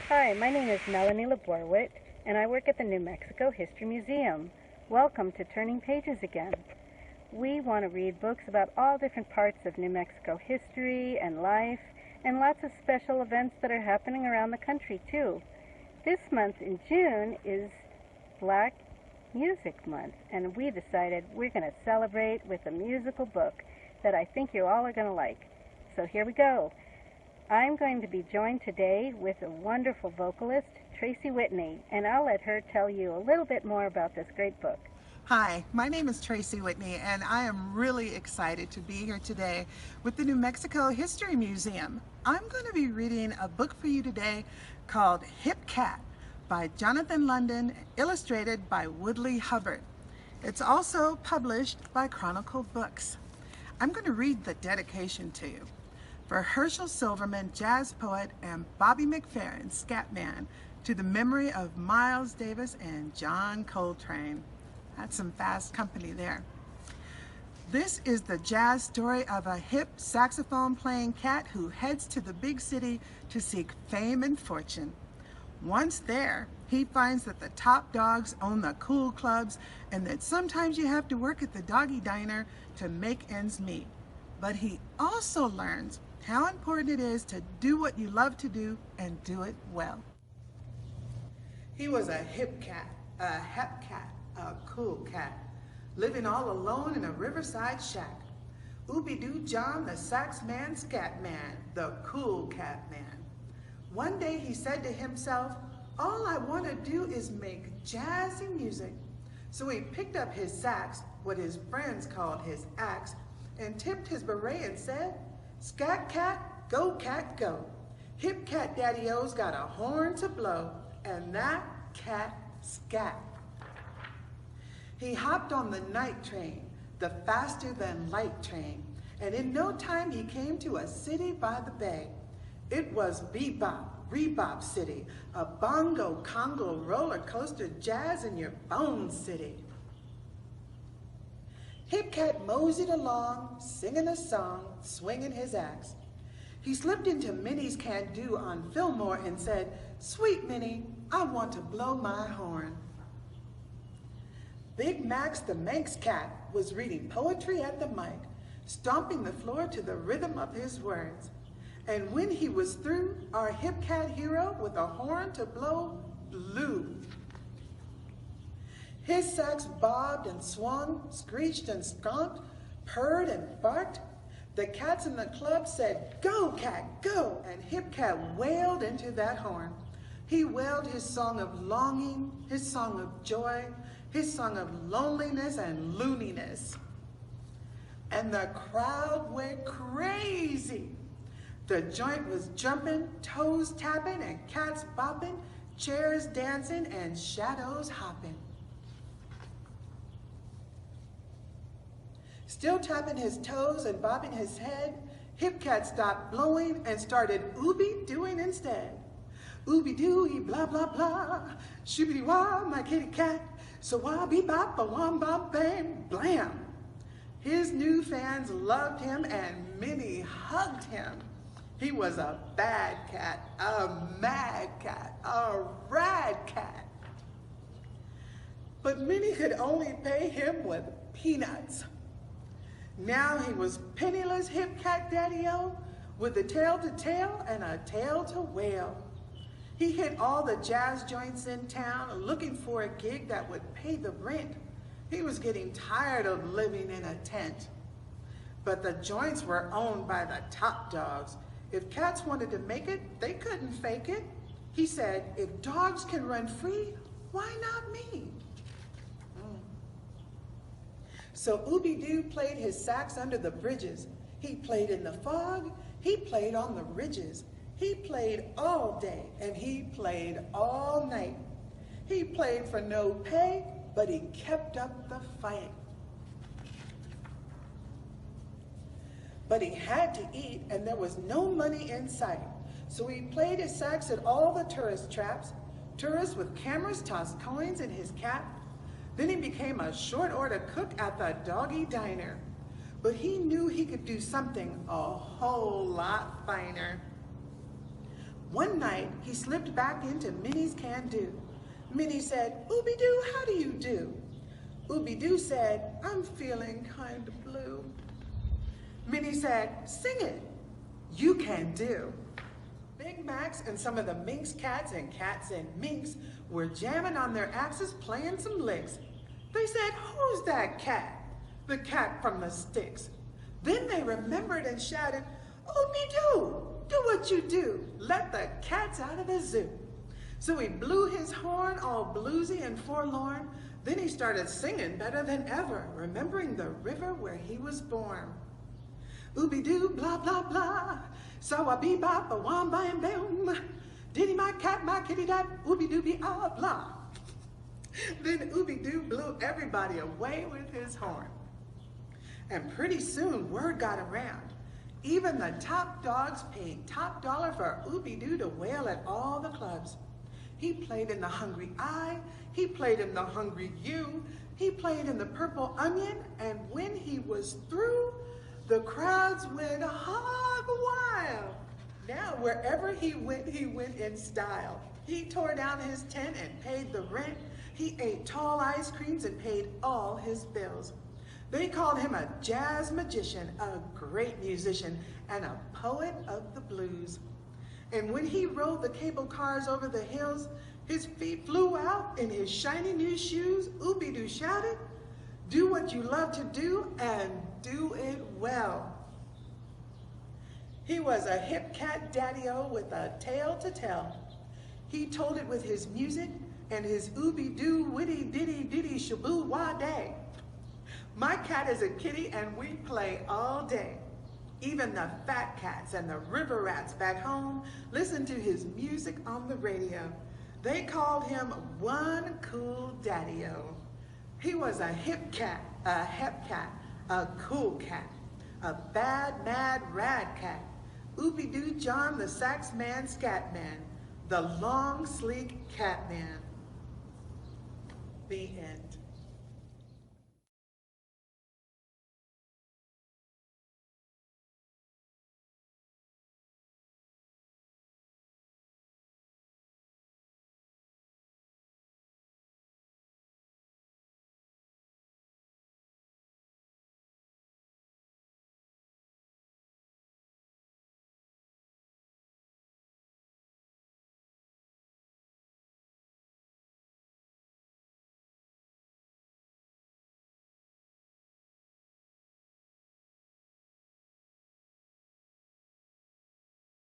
Hi, my name is Melanie Laborwit, and I work at the New Mexico History Museum. Welcome to Turning Pages again. We want to read books about all different parts of New Mexico history and life, and lots of special events that are happening around the country, too. This month in June is Black Music Month, and we decided we're going to celebrate with a musical book that I think you all are going to like. So here we go. I'm going to be joined today with a wonderful vocalist, Tracy Whitney, and I'll let her tell you a little bit more about this great book. Hi, my name is Tracy Whitney, and I am really excited to be here today with the New Mexico History Museum. I'm going to be reading a book for you today called Hip Cat by Jonathan London, illustrated by Woodley Hubbard. It's also published by Chronicle Books. I'm going to read the dedication to you. For Herschel Silverman, jazz poet, and Bobby McFerrin, scatman, to the memory of Miles Davis and John Coltrane. That's some fast company there. This is the jazz story of a hip saxophone-playing cat who heads to the big city to seek fame and fortune. Once there, he finds that the top dogs own the cool clubs and that sometimes you have to work at the doggy diner to make ends meet. But he also learns how important it is to do what you love to do and do it well. He was a hip cat, a hep cat, a cool cat, living all alone in a riverside shack. Ooby-Doo John, the sax man, scat man, the cool cat man. One day he said to himself, all I want to do is make jazzy music. So he picked up his sax, what his friends called his axe, and tipped his beret and said, scat cat, go. Hip cat daddy-o's got a horn to blow, and that cat scat. He hopped on the night train, the faster than light train, and in no time he came to a city by the bay. It was bebop, rebop city, a bongo, congo, roller coaster, jazz in your bones city. Hip cat moseyed along, singing a song, swinging his axe. He slipped into Minnie's can-do on Fillmore and said, sweet Minnie, I want to blow my horn. Big Max the Manx cat was reading poetry at the mic, stomping the floor to the rhythm of his words. And when he was through, our hip cat hero with a horn to blow blew. His sax bobbed and swung, screeched and skunked, purred and barked. The cats in the club said, go cat, go, and Hip Cat wailed into that horn. He wailed his song of longing, his song of joy, his song of loneliness and looniness. And the crowd went crazy. The joint was jumping, toes tapping, and cats bopping, chairs dancing, and shadows hopping. Still tapping his toes and bobbing his head, Hip Cat stopped blowing and started ooby-dooing instead. Ooby-doo, blah, blah, blah, shooby-wah, my kitty cat, so wah-bee-bop, a-wom-bop-bam, blam. His new fans loved him and many hugged him. He was a bad cat, a mad cat, a rad cat. But many could only pay him with peanuts. Now he was penniless hip cat daddy-o with a tail to tail and a tail to wail. He hit all the jazz joints in town looking for a gig that would pay the rent. He was getting tired of living in a tent. But the joints were owned by the top dogs. If cats wanted to make it, they couldn't fake it. He said, if dogs can run free, why not me? So Ooby-Doo played his sax under the bridges. He played in the fog, he played on the ridges. He played all day and he played all night. He played for no pay, but he kept up the fight. But he had to eat and there was no money in sight. So he played his sax at all the tourist traps, Tourists with cameras tossed coins in his cap. Then he became a short order cook at the Doggy Diner. But he knew he could do something a whole lot finer. One night, he slipped back into Minnie's can-do. Minnie said, "Ooby-Doo, how do you do?" Ooby-Doo said, "I'm feeling kind of blue." Minnie said, "Sing it." "You can do." Big Max and some of the Minx cats and cats and minks were jamming on their axes playing some licks. They said, "Who's that cat?" "The cat from the sticks." Then they remembered and shouted, "Ooby-Doo, do what you do. Let the cats out of the zoo." So he blew his horn all bluesy and forlorn. Then he started singing better than ever, remembering the river where he was born. Ooby-Doo, blah, blah, blah. So a bebop, a wamba and boom. Diddy my cat, my kitty dat, Ooby-Dooby, ah, blah. Then Ooby-Doo blew everybody away with his horn. And pretty soon word got around. Even the top dogs paid top dollar for Ooby-Doo to wail at all the clubs. He played in the Hungry I, he played in the Hungry You, he played in the Purple Onion, and when he was through, the crowds went hog wild. Now wherever he went in style. He tore down his tent and paid the rent. He ate tall ice creams and paid all his bills. They called him a jazz magician, a great musician, and a poet of the blues. And when he rode the cable cars over the hills, his feet flew out in his shiny new shoes. Ooby-Doo shouted, "Do what you love to do and do it well." He was a hip cat daddy-o with a tale to tell. He told it with his music and his Ooby-Doo witty ditty ditty shaboo wah day. My cat is a kitty and we play all day. Even the fat cats and the river rats back home listened to his music on the radio. They called him one cool daddy-o. He was a hip cat, a hep cat, a cool cat, a bad, mad, rad cat. Ooby-Doo John the sax man, scat man, the long, sleek cat man. The end.